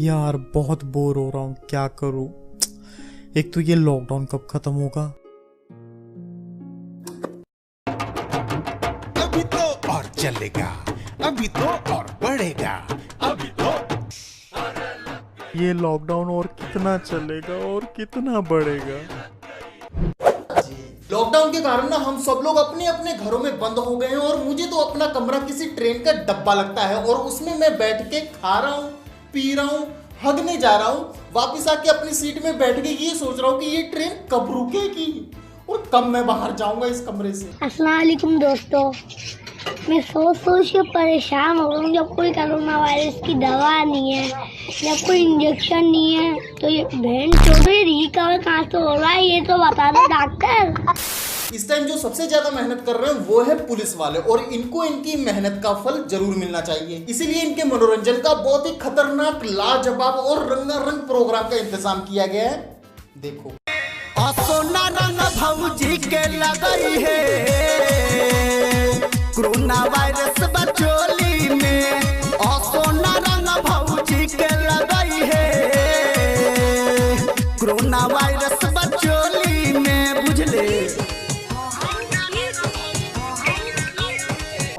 यार बहुत बोर हो रहा हूँ, क्या करूँ। एक तो ये लॉकडाउन कब खत्म होगा। अभी तो और चलेगा, अभी तो और बढ़ेगा, अभी तो ये लॉकडाउन और कितना चलेगा और कितना बढ़ेगा। लॉकडाउन के कारण ना हम सब लोग अपने अपने घरों में बंद हो गए हैं और मुझे तो अपना कमरा किसी ट्रेन का डब्बा लगता है और उसमें मैं बैठ के खा रहा हूँ, पी रहा हूँ, हगने जा रहा हूँ, वापिस आके अपनी सीट में बैठ के ये सोच रहा हूँ कि ये ट्रेन कब रुकेगी और कब मैं बाहर जाऊंगा इस कमरे से। अस्सलाम वालेकुम दोस्तों, मैं सोच के परेशान हो रहा हूँ। जब कोई कोरोना वायरस की दवा नहीं है, जब कोई इंजेक्शन नहीं है, तो ये बहन चोरी रिकवर कहाँ से हो रहा है, ये तो बता दो डॉक्टर। इस टाइम जो सबसे ज्यादा मेहनत कर रहे हैं वो है पुलिस वाले और इनको इनकी मेहनत का फल जरूर मिलना चाहिए। इसीलिए इनके मनोरंजन का बहुत ही खतरनाक, लाजवाब और रंगारंग प्रोग्राम का इंतजाम किया गया है। देखो सोना रंग भौजी के लगई है कोरोना वायरस बचोली में, सोना रंग भौजी के लगई है कोरोना वायरस बचोली में, बुझले।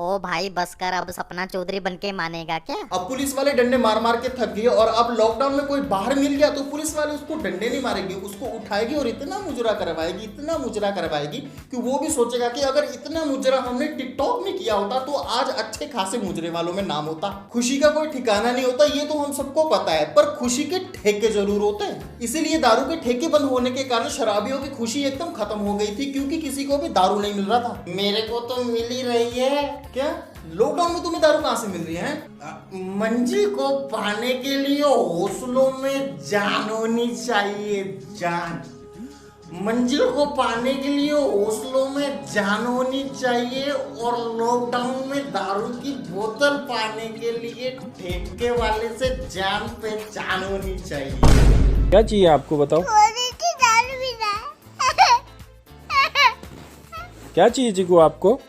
ओ भाई बस कर, अब सपना चौधरी बनके मानेगा क्या। अब पुलिस वाले डंडे मार मार के थक गए और अब लॉकडाउन में कोई बाहर मिल गया तो पुलिस वाले उसको डंडे नहीं मारेंगे, उसको उठाएगी और इतना मुजरा करवाएगी कि वो भी सोचेगा कि अगर इतना मुजरा हमने टिकटॉक में किया होता तो आज अच्छे खासे मुजरे वालों में नाम होता। खुशी का कोई ठिकाना नहीं होता, ये तो हम सबको पता है, पर खुशी के ठेके जरूर होते हैं। इसीलिए दारू के ठेके बंद होने के कारण शराबियों की खुशी एकदम खत्म हो गई थी, क्योंकि किसी को भी दारू नहीं मिल रहा था। मेरे को तो मिल ही रही है। क्या लॉकडाउन में तुम्हें दारू कहाँ से मिल रही है? मंजिल को पाने के लिए हौसलों में जान होनी चाहिए, जान। मंजिल को पाने के लिए हौसलों में जान होनी चाहिए और लॉकडाउन में दारू की बोतल पाने के लिए ठेके वाले से जान पहचान होनी चाहिए। क्या चाहिए आपको, बताओ। क्या चाहिए जीगू आपको?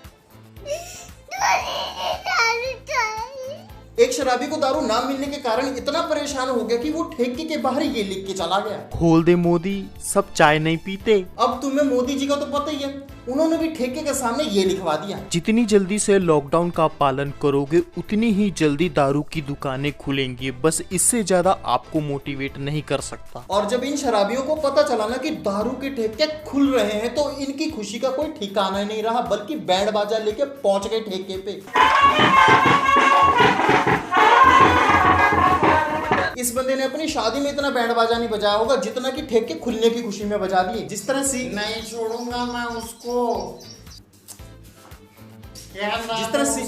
एक शराबी को दारू ना मिलने के कारण इतना परेशान हो गया कि वो ठेके के बाहर ये लिख के चला गया, खोल दे मोदी, सब चाय नहीं पीते। अब तुम्हें मोदी जी का तो पता ही है, उन्होंने भी ठेके के सामने ये लिखवा दिया। जितनी जल्दी से लॉकडाउन का पालन करोगे उतनी ही जल्दी दारू की दुकानें खुलेंगी, बस इससे ज्यादा आपको मोटिवेट नहीं कर सकता। और जब इन शराबियों को पता चला ना कि दारू के ठेके खुल रहे हैं तो इनकी खुशी का कोई ठिकाना नहीं रहा, बल्कि बैंड बाजा लेके पहुंच गए ठेके पे। इस बंदे ने अपनी शादी में इतना बैंड बाजा नहीं बजाया होगा जितना कि ठेके खुलने की खुशी में बजा दिए। जिस तरह से नहीं छोड़ूंगा मैं उसको, जिस तरह से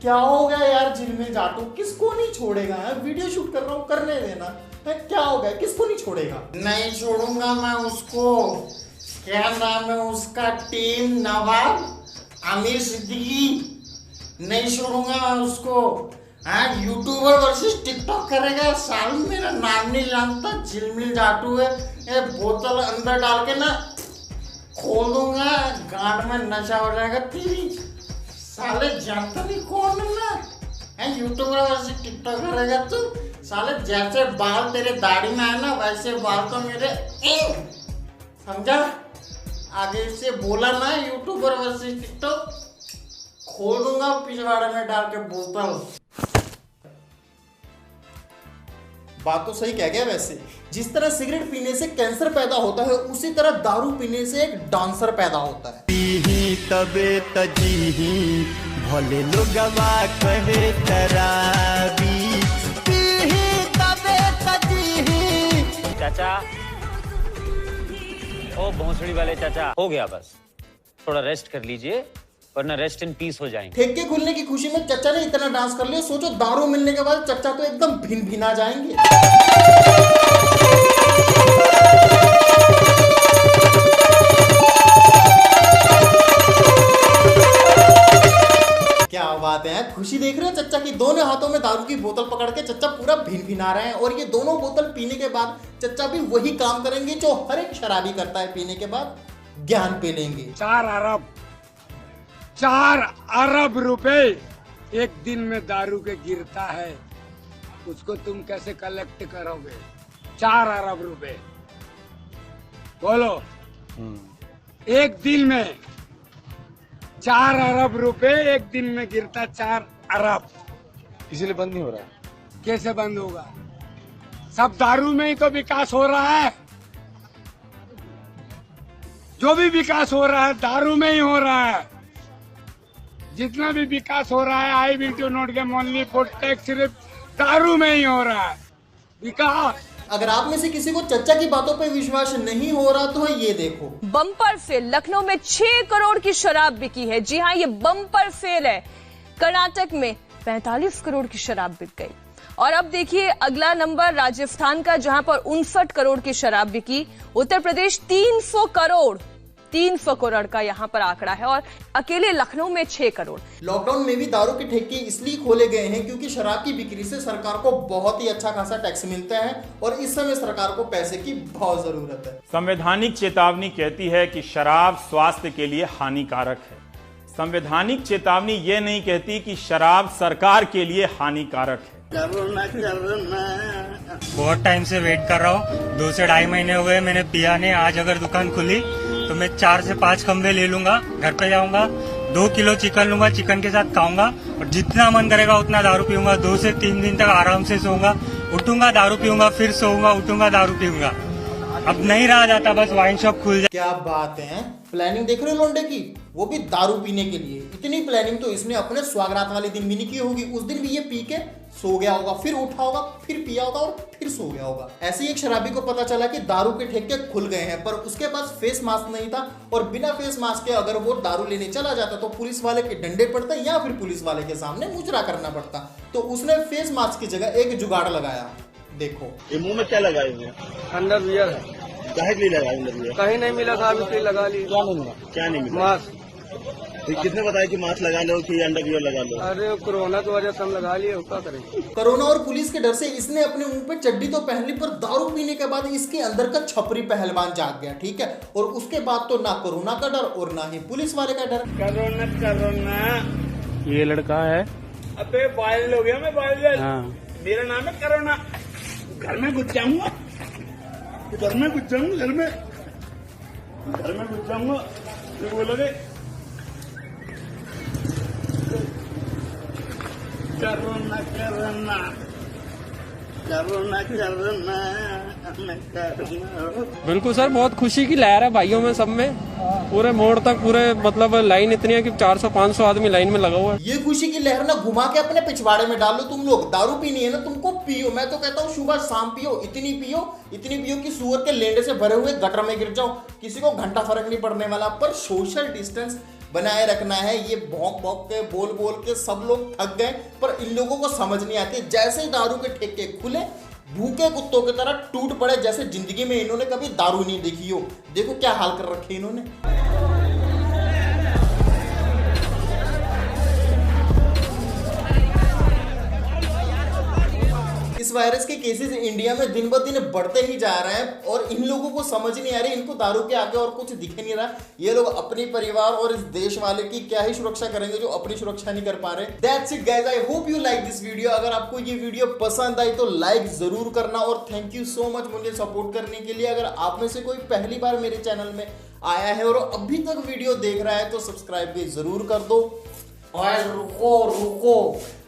क्या हो गया यार, झिलमिल जाटू किसको नहीं छोड़ेगा यार, वीडियो शूट कर रहा हूँ, करने देना है। क्या हो गया, किसको नहीं छोड़ेगा? नहीं छोड़ूंगा मैं उसको, क्या नाम है उसका, टीम नवाब आमिर सिद्दीकी, नहीं छोड़ूंगा मैं उसको। हाँ, यूट्यूबर वर्सेस टिकटॉक करेगा, साल मेरा नाम नहीं जानता, झिलमिल जाटू है। ये बोतल अंदर डाल के ना खोल दूंगा, गांड में नशा हो जाएगा तेरी, साले जानता नहीं कौन है ना। यूट्यूबर वर्सेस टिकटॉक करेगा तू, साले जैसे बाल तेरे दाढ़ी में है ना वैसे बाल तो मेरे, समझा? आगे से बोला ना यूट्यूबर वर्सेस टिकटॉक, खोल दूंगा पिछवाड़े में डाल के बोतल। बात तो सही कह गया। वैसे जिस तरह सिगरेट पीने से कैंसर पैदा होता है, उसी तरह दारू पीने से एक डांसर पैदा होता है। तबे तजी भोले लोगवा कहे तराबी, तबे तजी। चाचा, ओ भोंसड़ी वाले चाचा, हो गया बस, थोड़ा रेस्ट कर लीजिए वरना रेस्ट इन पीस हो जाएंगे। ठेके खुलने की खुशी में चचा ने इतना डांस कर लिया, सोचो दारू मिलने के बाद चचा तो एकदम भिन भिना जाएंगे। क्या बात है, खुशी देख रहे हो चचा की, दोनों हाथों में दारू की बोतल पकड़ के चचा पूरा भिन भिना रहे हैं। और ये दोनों बोतल पीने के बाद चचा भी वही काम करेंगे जो हर एक शराबी करता है, पीने के बाद ज्ञान पे लेंगे। 4 अरब रुपए एक दिन में दारू के गिरता है। उसको तुम कैसे कलेक्ट करोगे? 4 अरब रुपए बोलो। एक दिन में 4 अरब रुपए एक दिन में गिरता, 4 अरब। इसीलिए बंद नहीं हो रहा। कैसे बंद होगा? सब दारू में ही तो विकास हो रहा है। जो भी विकास हो रहा है दारू में ही हो रहा है। जितना भी विकास हो रहा है आई-2 नोट के मोनली फूड टैक्स सिर्फ दारू में ही हो रहा है विकास। अगर आप में से किसी को चच्चा की बातों पे विश्वास नहीं हो रहा तो ये देखो, बम्पर सेल लखनऊ में 6 करोड़ की शराब बिकी है। जी हाँ, ये बम्पर सेल है। कर्नाटक में 45 करोड़ की शराब बिक गई। और अब देखिए अगला नंबर राजस्थान का, जहां पर 59 करोड़ की शराब बिकी। उत्तर प्रदेश 300 करोड़ का यहां पर आंकड़ा है और अकेले लखनऊ में 6 करोड़। लॉकडाउन में भी दारू के ठेके इसलिए खोले गए हैं क्योंकि शराब की बिक्री से सरकार को बहुत ही अच्छा खासा टैक्स मिलता है और इस समय सरकार को पैसे की बहुत जरूरत है। संवैधानिक चेतावनी कहती है कि शराब स्वास्थ्य के लिए हानिकारक है। संवैधानिक चेतावनी ये नहीं कहती कि शराब सरकार के लिए हानिकारक है। बहुत टाइम से वेट कर रहा हूँ, 2 से 2.5 महीने हो गए मैंने पिया नहीं। आज अगर दुकान खुली तो मैं 4 से 5 खंबे ले लूंगा, घर पे जाऊंगा, 2 किलो चिकन लूंगा, चिकन के साथ खाऊंगा और जितना मन करेगा उतना दारू पीऊंगा। 2 से 3 दिन तक आराम से सोऊंगा, उठूंगा दारू पीऊंगा, फिर सोऊंगा, उठूंगा दारू पीऊंगा। अब नहीं रहा जाता, बस वाइन शॉप खुल जाए। क्या बात है, प्लानिंग देख रहे हो लौंडे की, वो भी दारू पीने के लिए। इतनी प्लानिंग तो इसने अपने स्वागरात वाले दिन भी नहीं की होगी। उस दिन भी ये पी के सो गया होगा, फिर उठा होगा, फिर पिया होगा और फिर सो गया होगा। ऐसे ही एक शराबी को पता चला कि दारू के ठेके खुल गए हैं, पर उसके पास फेस मास्क नहीं था और बिना फेस मास्क के अगर वो दारू लेने चला जाता तो पुलिस वाले के डंडे पड़ता या फिर पुलिस वाले के सामने मुजरा करना पड़ता। तो उसने फेस मास्क की जगह एक जुगाड़ लगाया। देखो ये मुंह में क्या लगाए हुए? अंडरवियर है। काहे के लिए लगाए अंडरवियर? कहीं नहीं मिला था, अभी लगा ली। क्या नहीं मिला? क्या नहीं मिला? मास्क। तो किसने बताया कि मास्क लगा लो कि अंडरवियर लगा लो? अरे कोरोना की वजह से हम लगा लिए, क्या करें। कोरोना और पुलिस के डर से इसने अपने मुंह पे चड्डी तो पहन ली, पर दारू पीने के बाद इसके अंदर का छपरी पहलवान जाग गया, ठीक है। और उसके बाद तो ना कोरोना का डर और ना ही पुलिस वाले का डर। कोरोना ये लड़का है। अबे वायरल हो गया मैं, वायरल। हाँ। मेरा नाम है कोरोना। घर में घुस जाऊंगा, घर में घुस जाऊंगा, घर में घुस जाऊंगा। बोलोगे कोरोना कोरोना कोरोना कोरोना। बिल्कुल सर, बहुत खुशी की लहर है भाइयों में, सब में। पूरे मोड़ तक पूरे मतलब लाइन इतनी है कि 400-500 आदमी लाइन में लगा हुआ है। ये खुशी की लहर ना घुमा के अपने पिछवाड़े में डालो। तुम लोग दारू पीनी है ना, तुमको पियो। मैं तो कहता हूँ सुबह शाम पियो, इतनी पियो कि सुअर के लेंडे से भरे हुए गटर में गिर जाओ। किसी को घंटा फर्क नहीं पड़ने वाला। पर सोशल डिस्टेंस बनाए रखना है। ये भौंक भौंक के बोल बोल के सब लोग थक गए, पर इन लोगों को समझ नहीं आती। जैसे ही दारू के ठेके खुले, भूखे कुत्तों की तरह टूट पड़े, जैसे जिंदगी में इन्होंने कभी दारू नहीं देखी हो। देखो क्या हाल कर रखे इन्होंने। इस वायरस के केसेस इंडिया में दिन ब दिन बढ़ते ही जा रहे हैं और इन लोगों को समझ नहीं आ रही, इनको दारू के आगे और कुछ दिख नहीं रहा। ये लोग अपनी परिवार और इस देश वाले की क्या ही सुरक्षा करेंगे जो अपनी सुरक्षा नहीं कर पा रहे। That's it guys, I hope you like this video. अगर आपको ये वीडियो पसंद आई तो लाइक जरूर करना और थैंक यू सो मच मुझे सपोर्ट करने के लिए। अगर आप में से कोई पहली बार मेरे चैनल में आया है और अभी तक वीडियो देख रहा है तो सब्सक्राइब भी जरूर कर दो। और रुको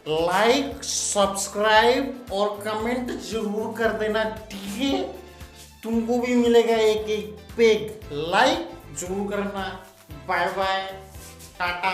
लाइक, सब्सक्राइब और कमेंट जरूर कर देना, ठीक है। तुमको भी मिलेगा एक पेग। लाइक जरूर करना। Bye bye, Tata.